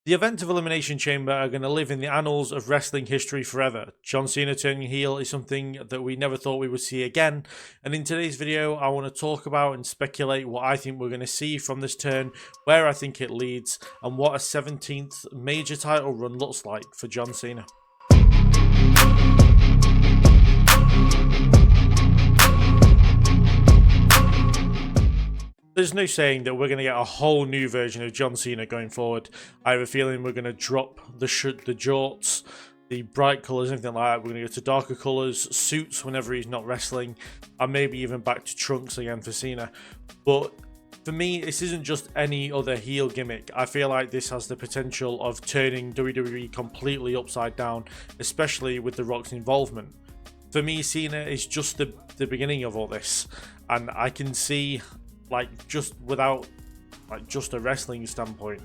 The events of Elimination Chamber are going to live in the annals of wrestling history forever. John Cena turning heel is something that we never thought we would see again. And in today's video, I want to talk about and speculate what I think we're going to see from this turn, where I think it leads, and what a 17th major title run looks like for John Cena. There's no saying that we're going to get a whole new version of John Cena going forward. I have a feeling we're going to drop the jorts, the bright colours, anything like that. We're going to go to darker colours, suits whenever he's not wrestling, and maybe even back to trunks again for Cena. But for me, this isn't just any other heel gimmick. I feel like this has the potential of turning WWE completely upside down, especially with The Rock's involvement. For me, Cena is just the beginning of all this, and I can see, like, just without just a wrestling standpoint,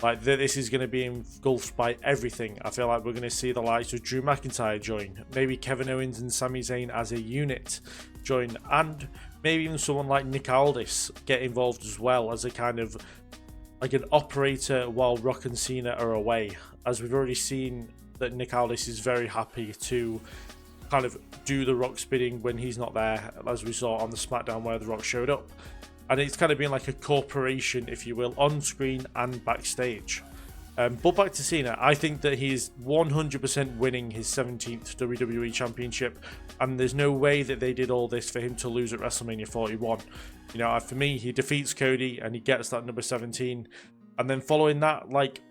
like this is going to be engulfed by everything. I feel like we're going to see the likes of Drew McIntyre join, maybe Kevin Owens and Sami Zayn as a unit join, and maybe even someone like Nick Aldis get involved as well as a kind of like an operator while Rock and Cena are away, as we've already seen that Nick Aldis is very happy to kind of do the Rock's bidding when he's not there, as we saw on the SmackDown where the Rock showed up. And it's kind of been like a corporation, if you will, on screen and backstage. But back to Cena, I think that he's 100% winning his 17th WWE Championship, and there's no way that they did all this for him to lose at WrestleMania 41. You know, for me, he defeats Cody and he gets that number 17, and then following that, like,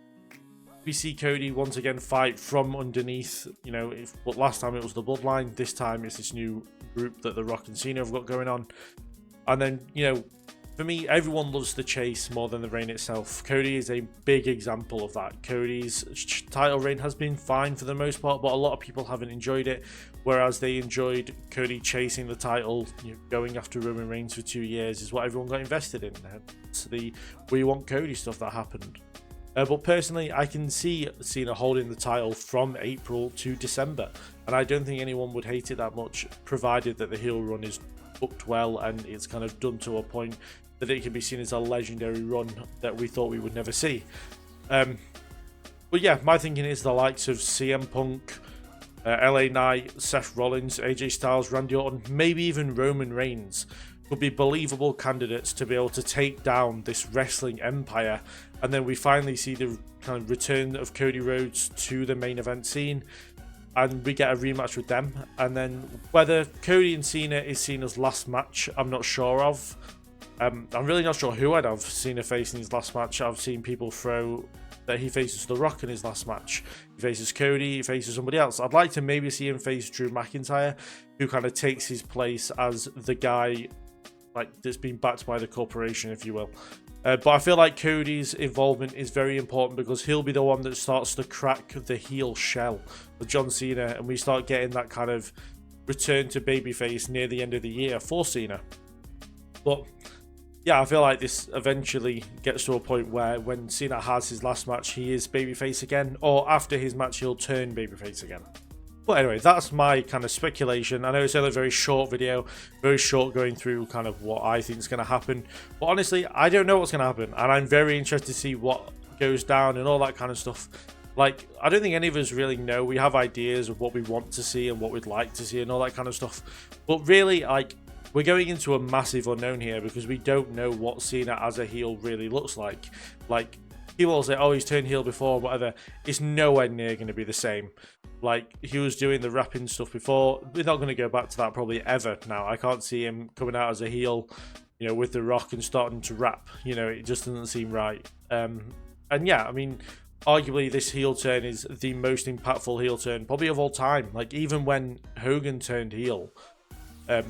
we see Cody once again fight from underneath. You know, but last time it was the Bloodline, this time it's this new group that The Rock and Cena have got going on. And then, you know, for me, everyone loves the chase more than the reign itself. Cody is a big example of that. Cody's title reign has been fine for the most part, but a lot of people haven't enjoyed it, whereas they enjoyed Cody chasing the title, you know, going after Roman Reigns for 2 years is what everyone got invested in. It's the "we want Cody" stuff that happened. But personally, I can see Cena holding the title from April to December, and I don't think anyone would hate it that much, provided that the heel run is booked well and it's kind of done to a point that it can be seen as a legendary run that we thought we would never see. But yeah, my thinking is the likes of CM Punk, LA Knight, Seth Rollins, AJ Styles, Randy Orton, maybe even Roman Reigns could be believable candidates to be able to take down this wrestling empire. And then we finally see the kind of return of Cody Rhodes to the main event scene, and we get a rematch with them. And then whether Cody and Cena is Cena's last match, I'm not sure of. I'm really not sure who I'd have Cena facing his last match. I've seen people throw that he faces The Rock in his last match. He faces Cody, he faces somebody else. I'd like to maybe see him face Drew McIntyre, who kind of takes his place as the guy like that's been backed by the corporation, if you will. But I feel like Cody's involvement is very important because he'll be the one that starts to crack the heel shell of John Cena, and we start getting that kind of return to babyface near the end of the year for Cena. But yeah, I feel like this eventually gets to a point where when Cena has his last match, he is babyface again, or after his match, he'll turn babyface again. But anyway, that's my kind of speculation. I know it's only a very short video, very short going through kind of what I think is going to happen. But honestly, I don't know what's going to happen, and I'm very interested to see what goes down and all that kind of stuff. Like, I don't think any of us really know. We have ideas of what we want to see and what we'd like to see and all that kind of stuff. But really, like, we're going into a massive unknown here because we don't know what Cena as a heel really looks like. Like, people will say, oh, he's turned heel before, whatever. It's nowhere near going to be the same. Like, he was doing the rapping stuff before. We're not going to go back to that probably ever now. I can't see him coming out as a heel, you know, with The Rock and starting to rap. You know, it just doesn't seem right. And yeah, I mean, arguably this heel turn is the most impactful heel turn probably of all time. Like, even when Hogan turned heel,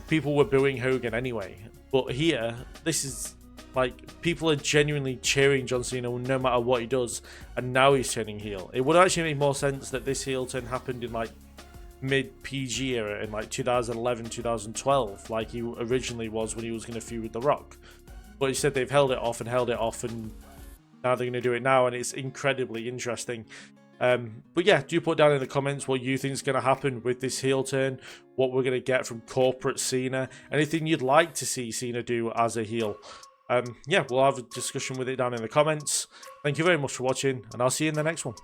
people were booing Hogan anyway. But here, this is like, people are genuinely cheering John Cena no matter what he does, and now he's turning heel. It would actually make more sense that this heel turn happened in like mid-PG era in like 2011, 2012, like he originally was when he was going to feud with The Rock. But instead they've held it off, and now they're going to do it now, and it's incredibly interesting. But yeah, do put down in the comments what you think is going to happen with this heel turn, what we're going to get from corporate Cena, anything you'd like to see Cena do as a heel. yeah, we'll have a discussion with it down in the comments. Thank you very much for watching, and I'll see you in the next one.